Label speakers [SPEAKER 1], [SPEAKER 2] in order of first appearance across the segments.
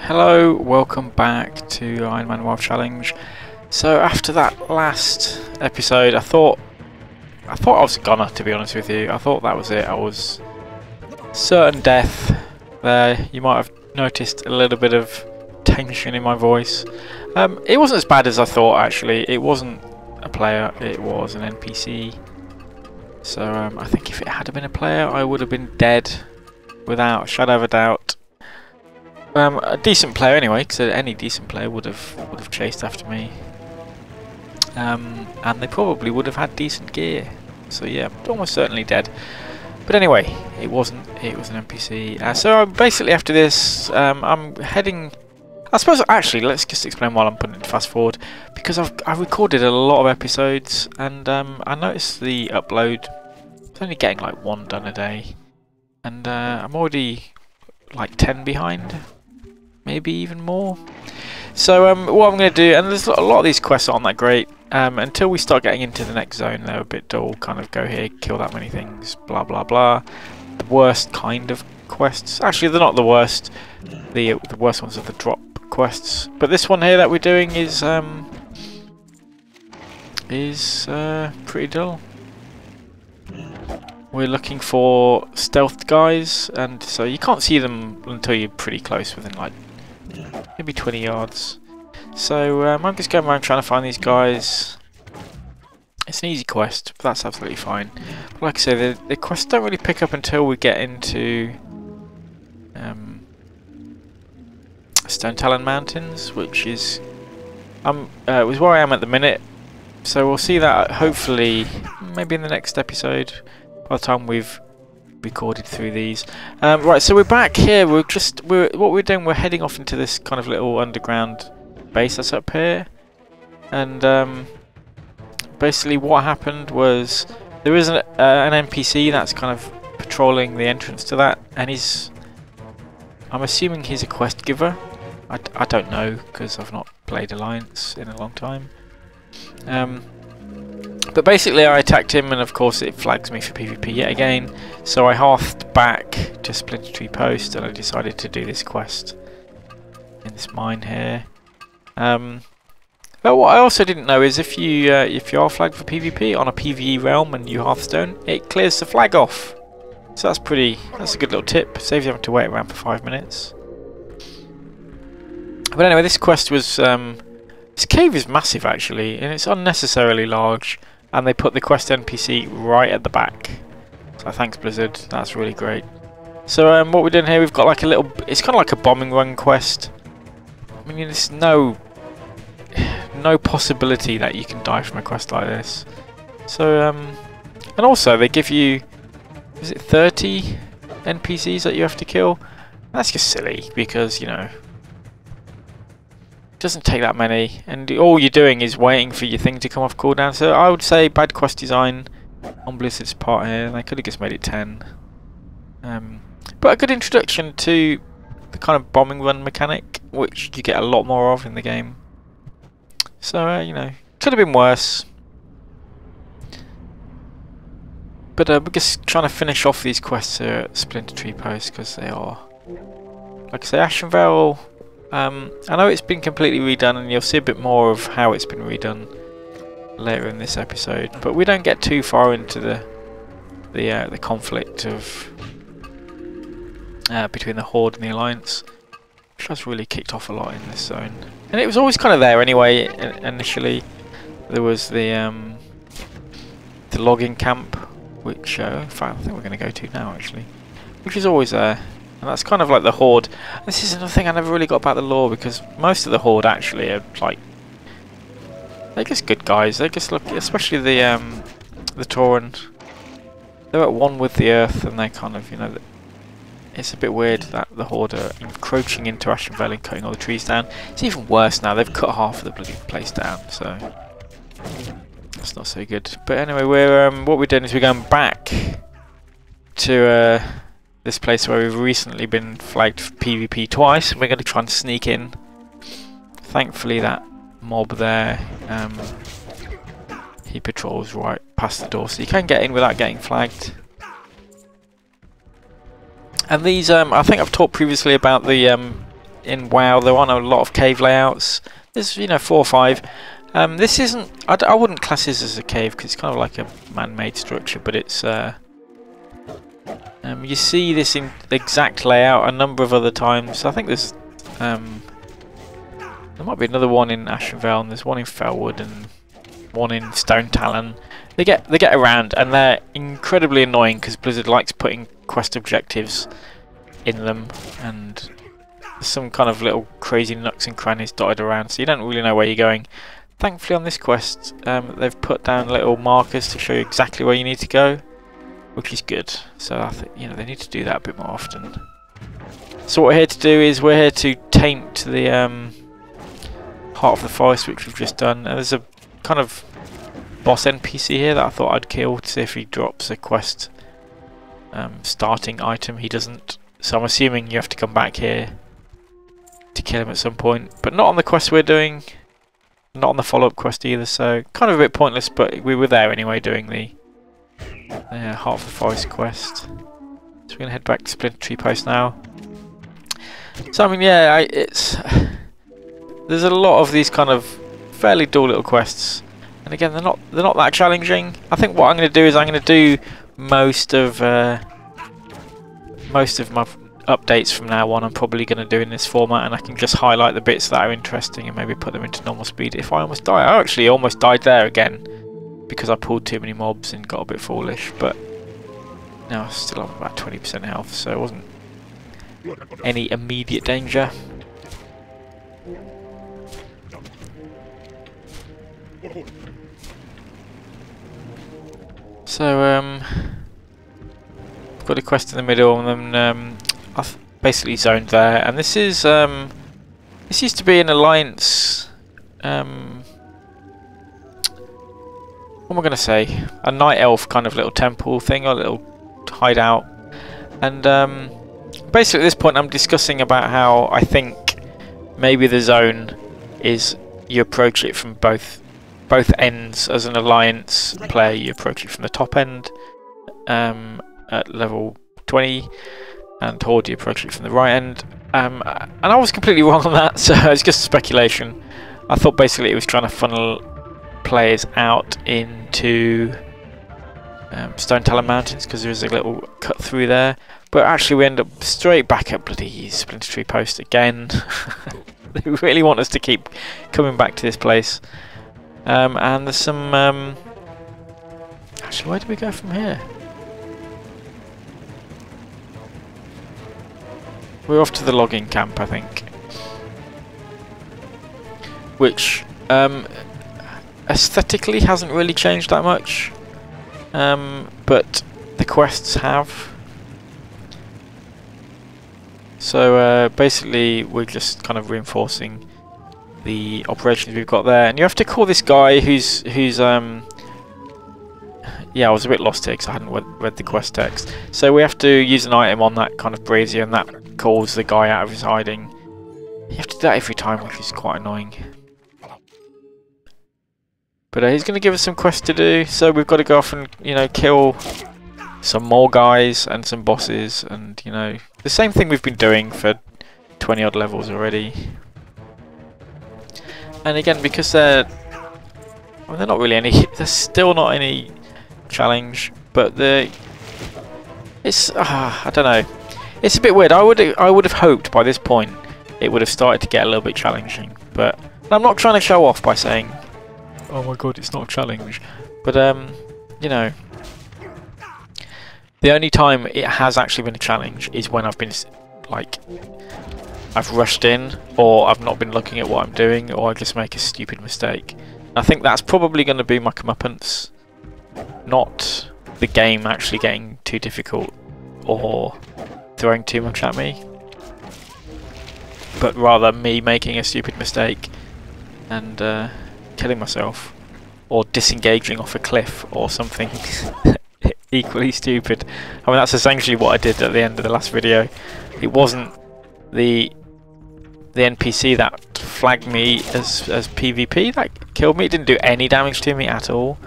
[SPEAKER 1] Hello, welcome back to Iron Man WoW Challenge. So after that last episode, I thought I was gonna, to be honest with you. I thought that was it. I was certain death there. You might have noticed a little bit of tension in my voice. It wasn't as bad as I thought, actually. It wasn't a player, it was an NPC. So I think if it had been a player, I would have been dead without a shadow of a doubt. A decent player anyway, because any decent player would have chased after me, and they probably would have had decent gear. So yeah, almost certainly dead. But anyway, it wasn't. It was an NPC. So basically, after this, I'm heading. I suppose actually, let's just explain while I'm putting it fast forward, because I've recorded a lot of episodes, and I noticed the upload. It's only getting like one done a day, and I'm already like 10 behind. Maybe even more. So what I'm going to do, and there's a lot of these quests aren't that great, until we start getting into the next zone. They're a bit dull, kind of go here, kill that many things, blah blah blah. The worst kind of quests. Actually, they're not the worst. The worst ones are the drop quests. But this one here that we're doing is pretty dull. We're looking for stealth guys, and so you can't see them until you're pretty close, within like maybe 20 yards. So I'm just going around trying to find these guys. It's an easy quest, but that's absolutely fine. But like I say, the quests don't really pick up until we get into Stone Talon Mountains, which is was where I am at the minute. So we'll see that hopefully maybe in the next episode, by the time we've recorded through these. Right, so we're back here. What we're doing, we're heading off into this kind of little underground base that's up here. And basically what happened was there is an NPC that's kind of patrolling the entrance to that, and I'm assuming he's a quest giver. I don't know, because I've not played Alliance in a long time. But basically I attacked him, and of course it flags me for PvP yet again. So I hearthed back to Splinter Tree Post, and I decided to do this quest in this mine here. But what I also didn't know is if you are flagged for PvP on a PvE realm and you hearthstone, it clears the flag off. So that's a good little tip. Saves you having to wait around for 5 minutes. But anyway, this quest was this cave is massive actually, and it's unnecessarily large. And they put the quest NPC right at the back. So thanks Blizzard, that's really great. So what we're doing here, we've got like a little, it's kind of like a bombing run quest. I mean, there's no possibility that you can die from a quest like this. So and also they give you, is it 30 NPCs that you have to kill? That's just silly, because you know, doesn't take that many, and all you're doing is waiting for your thing to come off cooldown. So I would say bad quest design on Blizzard's part here. They could have just made it 10. But a good introduction to the kind of bombing run mechanic, which you get a lot more of in the game. So you know, could have been worse. But we're just trying to finish off these quests here at Splinter Tree Post, because they are, like I say, Ashenvale. I know it's been completely redone, and you'll see a bit more of how it's been redone later in this episode. But we don't get too far into the conflict of between the Horde and the Alliance, which has really kicked off a lot in this zone. And it was always kind of there anyway. Initially, there was the logging camp, which in fact I think we're going to go to now actually, which is always there. And that's kind of like the Horde. This is another thing I never really got about the lore, because most of the Horde actually are like, they're just good guys. They just look, especially the Tauren, they're at one with the earth, and they kind of, you know, it's a bit weird that the Horde are encroaching into Ashenvale and cutting all the trees down. It's even worse now. They've cut half of the bloody place down, so that's not so good. But anyway, we're what we're doing is we're going back to this place where we've recently been flagged for PvP twice, and we're going to try and sneak in. Thankfully that mob there, he patrols right past the door, so you can get in without getting flagged. And these, I think I've talked previously about the in WoW there aren't a lot of cave layouts. There's 4 or 5. This isn't. I wouldn't class this as a cave because it's kind of like a man-made structure, but it's. You see this in the exact layout a number of other times. I think there's. There might be another one in Ashenvale, and there's one in Felwood, and one in Stone Talon. They get around, and they're incredibly annoying because Blizzard likes putting quest objectives in them, and some kind of little crazy nooks and crannies dotted around, so you don't really know where you're going. Thankfully on this quest, they've put down little markers to show you exactly where you need to go, which is good. So I think they need to do that a bit more often. So what we're here to do is we're here to taint the Heart of the Forest, which we've just done. And there's a kind of boss NPC here that I thought I'd kill to see if he drops a quest starting item. He doesn't, so I'm assuming you have to come back here to kill him at some point, but not on the quest we're doing, not on the follow-up quest either, so kind of a bit pointless, but we were there anyway doing the Heart of the Forest quest. So we're going to head back to Splinter Tree Post now. So I mean, yeah, there's a lot of these kind of fairly dull little quests, and again they're not that challenging. I think what I'm going to do is I'm going to do most of my updates from now on. I'm probably going to do in this format, and I can just highlight the bits that are interesting and maybe put them into normal speed. If I almost die, I actually almost died there again because I pulled too many mobs and got a bit foolish, but now I still have about 20% health, so it wasn't any immediate danger. So I've got a quest in the middle, and then I've basically zoned there. And this is this used to be an alliance. What am I going to say? A night elf kind of little temple thing, or a little hideout. And basically at this point I'm discussing about how I think maybe the zone is you approach it from both ends. As an alliance player, you approach it from the top end at level 20, and Horde you approach it from the right end. And I was completely wrong on that, so it's just speculation. I thought basically it was trying to funnel players out into Stone Talon Mountains because there is a little cut through there, but actually we end up straight back at bloody Splinter Tree Post again. They really want us to keep coming back to this place. And there's some actually, where do we go from here? We're off to the logging camp, I think, which aesthetically hasn't really changed that much, but the quests have. So basically we're just kind of reinforcing the operations we've got there, and you have to call this guy who's yeah, I was a bit lost here because I hadn't read the quest text. So we have to use an item on that kind of brazier, and that calls the guy out of his hiding. You have to do that every time, which is quite annoying. But he's going to give us some quests to do, so we've got to go off and kill some more guys and some bosses, and the same thing we've been doing for 20 odd levels already. And again, because they're not really any, there's still not any challenge, but it's I don't know, it's a bit weird. I would have hoped by this point it would have started to get a little bit challenging, but I'm not trying to show off by saying, oh my god, it's not a challenge, but the only time it has actually been a challenge is when I've been like, I've rushed in, or I've not been looking at what I'm doing, or I just make a stupid mistake. I think that's probably going to be my comeuppance, not the game actually getting too difficult or throwing too much at me, but rather me making a stupid mistake and killing myself, or disengaging off a cliff, or something equally stupid. I mean, that's essentially what I did at the end of the last video. It wasn't the NPC that flagged me as PvP that killed me. It didn't do any damage to me at all.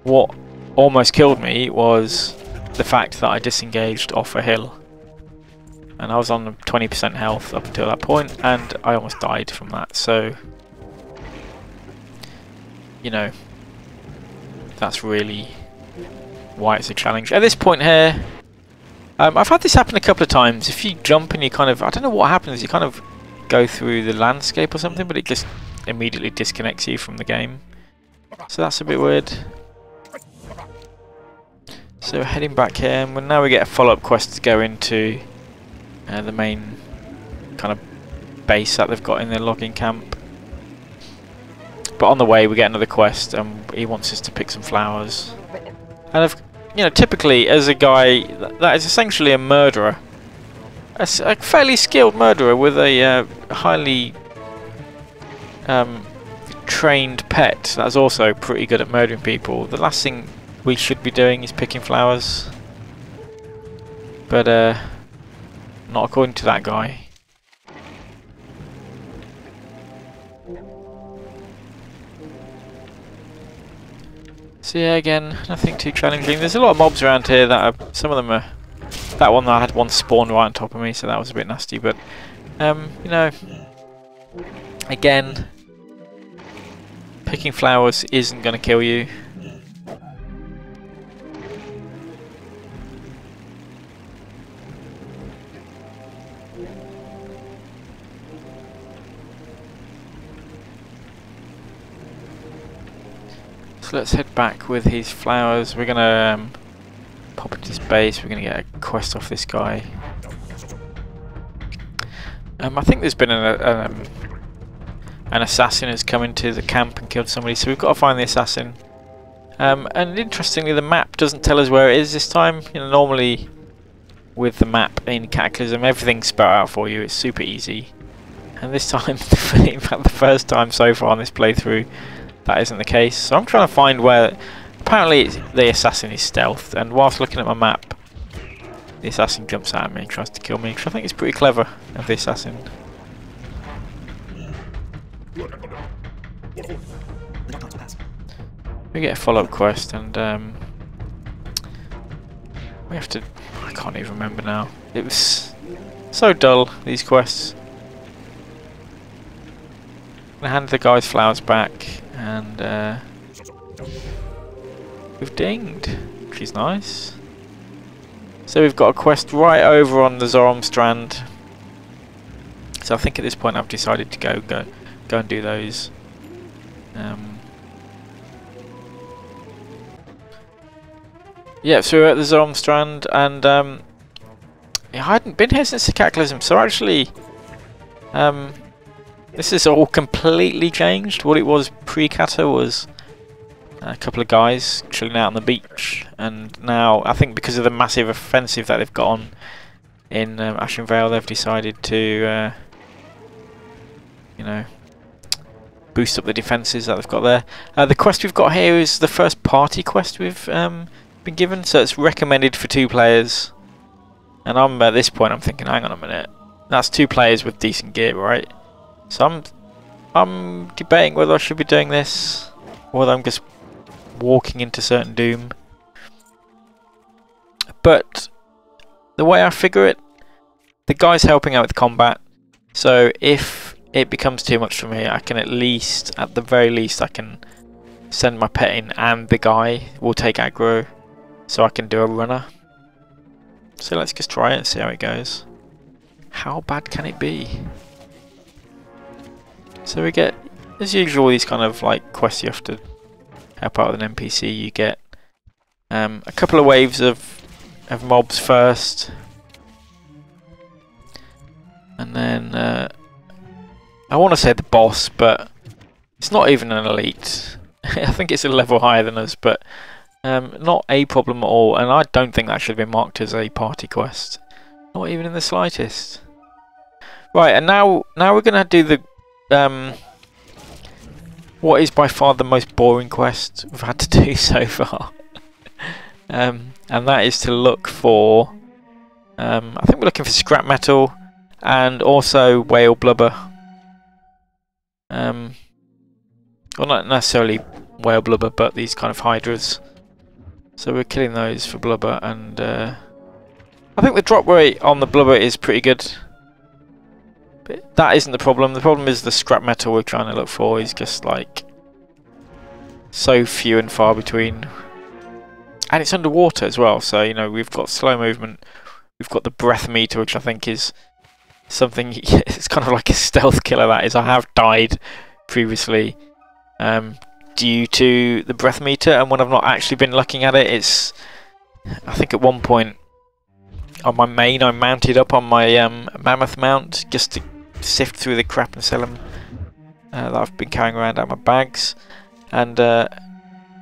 [SPEAKER 1] What almost killed me was the fact that I disengaged off a hill. and I was on 20% health up until that point, and I almost died from that. So, you know, that's really why it's a challenge. At this point here, I've had this happen a couple of times. If you jump and you kind of, I don't know what happens, you kind of go through the landscape or something, but it just immediately disconnects you from the game. So that's a bit weird. So heading back here, and now we get a follow-up quest to go into the main kind of base that they've got in their logging camp. But on the way we get another quest, and he wants us to pick some flowers. And you know, typically as a guy that is essentially a murderer, a fairly skilled murderer with a highly trained pet that's also pretty good at murdering people, the last thing we should be doing is picking flowers. But not according to that guy. So yeah, again, nothing too challenging. There's a lot of mobs around here that are, some of them are, that one I had one spawn right on top of me, so that was a bit nasty, but you know, again, picking flowers isn't going to kill you. So let's head back with his flowers. We're gonna pop into his base. We're gonna get a quest off this guy. I think there's been an assassin has come into the camp and killed somebody, so we've got to find the assassin. And interestingly, the map doesn't tell us where it is this time. You know, normally with the map in Cataclysm, everything's spelled out for you. It's super easy. And this time, in fact, the first time so far on this playthrough, that isn't the case. So I'm trying to find where. Apparently the assassin is stealthed, and whilst looking at my map, the assassin jumps out at me and tries to kill me, which I think is pretty clever of the assassin. We get a follow-up quest, and we have to. I can't even remember now. It was so dull, these quests. I'm gonna hand the guy's flowers back, and we've dinged, which is nice. So we've got a quest right over on the Zorom Strand. So I think at this point I've decided to go and do those. Yeah, so we're at the Zorom Strand, and I hadn't been here since the Cataclysm, so actually this is all completely changed. What it was pre-Cata was a couple of guys chilling out on the beach, and now I think because of the massive offensive that they've got on in Ashen Vale, they've decided to you know, boost up the defences that they've got there. The quest we've got here is the first party quest we've been given, so it's recommended for 2 players. And I'm at this point I'm thinking, hang on a minute, that's 2 players with decent gear, right? So I'm debating whether I should be doing this, or whether I'm just walking into certain doom. But the way I figure it, the guy's helping out with combat, so if it becomes too much for me, I can at the very least, I can send my pet in and the guy will take aggro, so I can do a runner. So let's just try it and see how it goes. How bad can it be? So we get, as usual, these kind of like quests you have to help out with an NPC. You get a couple of waves of mobs first, and then I want to say the boss, but it's not even an elite. I think it's a level higher than us, but not a problem at all, and I don't think that should have been marked as a party quest, not even in the slightest. Right, and now we're going to do the what is by far the most boring quest we've had to do so far. And that is to look for, I think we're looking for scrap metal and also whale blubber. Well, not necessarily whale blubber, but these kind of hydras. So we're killing those for blubber, and I I think the drop rate on the blubber is pretty good. But that isn't the problem. The problem is the scrap metal we're trying to look for is just like so few and far between. And it's underwater as well, so you know we've got slow movement. We've got the breath meter, which I think is something. It's kind of like a stealth killer. That is, I have died previously due to the breath meter, and when I've not actually been looking at it, it's. I think at one point on my main, I mounted up on my mammoth mount just to sift through the crap and sell them that I've been carrying around out of my bags, and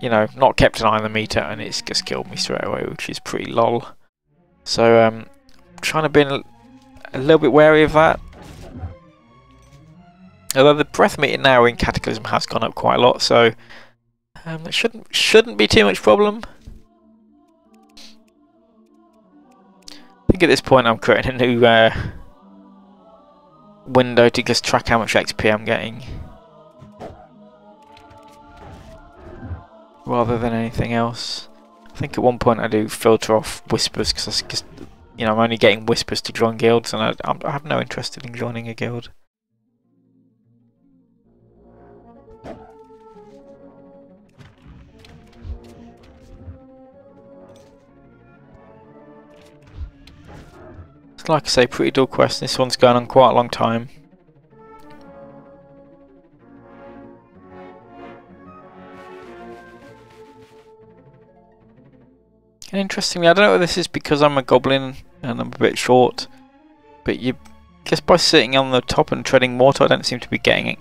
[SPEAKER 1] you know, not kept an eye on the meter, and it's just killed me straight away, which is pretty lol. So trying to be a little bit wary of that. Although the breath meter now in Cataclysm has gone up quite a lot, so it shouldn't be too much problem. I think at this point I'm creating a new window to just track how much XP I'm getting, rather than anything else. I think at one point I do filter off whispers because I just, you know, I'm only getting whispers to join guilds, and I have no interest in joining a guild. So like I say, pretty dull quest. This one's going on quite a long time. And interestingly, I don't know if this is because I'm a goblin and I'm a bit short, but you just by sitting on the top and treading water, I don't seem to be getting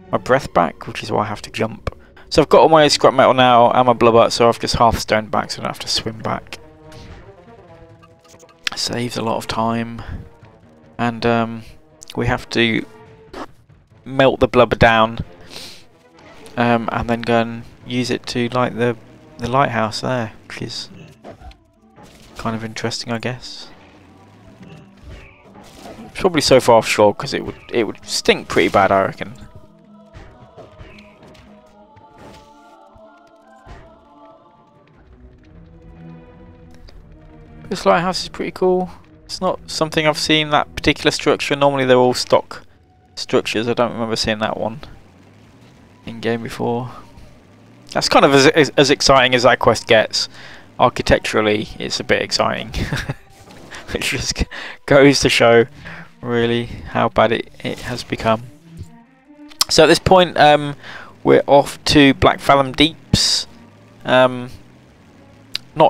[SPEAKER 1] my breath back, which is why I have to jump. So I've got all my scrap metal now and my blubber, so I've just half-stoned back, so I don't have to swim back. Saves a lot of time, and we have to melt the blubber down, and then go and use it to light the lighthouse there, which is kind of interesting, I guess. It's probably so far offshore because it would stink pretty bad, I reckon. This lighthouse is pretty cool. It's not something I've seen, that particular structure. Normally they're all stock structures. I don't remember seeing that one in game before. That's kind of as exciting as that quest gets. Architecturally, it's a bit exciting. Which just goes to show really how bad it has become. So at this point, we're off to Black Fathom Deeps. Not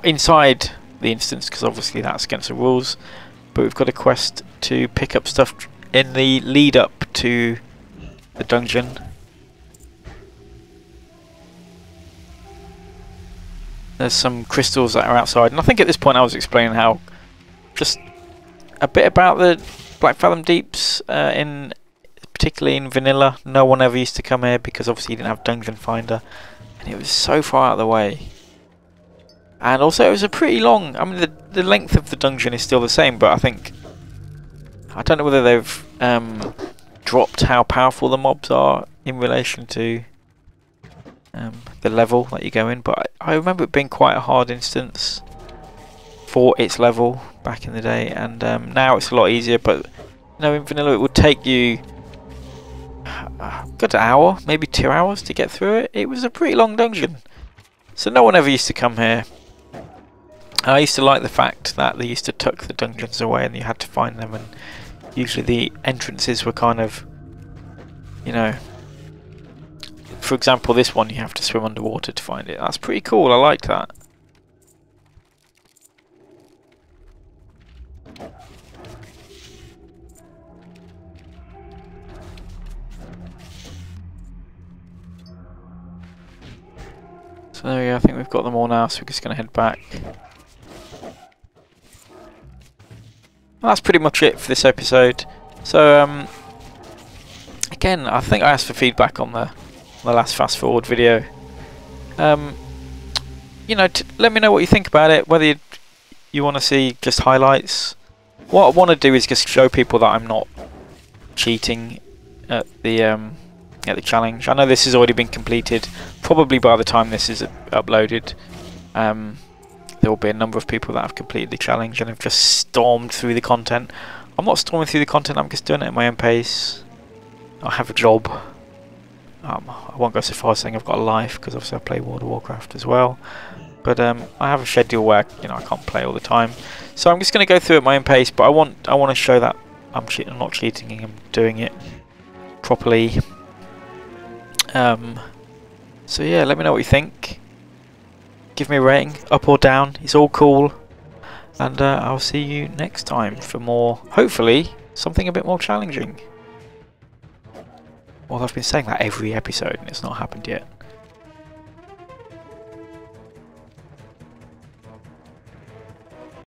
[SPEAKER 1] inside the instance, because obviously that's against the rules, but we've got a quest to pick up stuff in the lead up to the dungeon. There's some crystals that are outside, and I think at this point I was explaining how just a bit about the Black Fathom Deeps, particularly in vanilla. No one ever used to come here because obviously you didn't have Dungeon Finder, and it was so far out of the way. And also it was a pretty long, I mean the length of the dungeon is still the same, but I don't know whether they've dropped how powerful the mobs are in relation to the level that you go in, but I remember it being quite a hard instance for its level back in the day, and now it's a lot easier, but you know, in vanilla it would take you a good hour, maybe 2 hours to get through it. It was a pretty long dungeon, so no one ever used to come here. I used to like the fact that they used to tuck the dungeons away and you had to find them, and usually the entrances were kind of, you know, for example this one you have to swim underwater to find it. That's pretty cool, I liked that. So there we go, I think we've got them all now, so we're just going to head back. Well, that's pretty much it for this episode. So again, I think I asked for feedback on the last fast forward video. You know, let me know what you think about it, whether you want to see just highlights. What I want to do is just show people that I'm not cheating at the challenge. I know this has already been completed, probably by the time this is uploaded. The there will be a number of people that have completed the challenge and have just stormed through the content. I'm not storming through the content, I'm just doing it at my own pace. I have a job. I won't go so far as saying I've got a life, because obviously I play World of Warcraft as well. But I have a schedule where, you know, I can't play all the time. So I'm just going to go through at my own pace, but I want to show that I'm not cheating, I'm doing it properly. So yeah, let me know what you think. Give me a rating, up or down, it's all cool. And I'll see you next time for more, hopefully, something a bit more challenging. Well, I've been saying that every episode and it's not happened yet.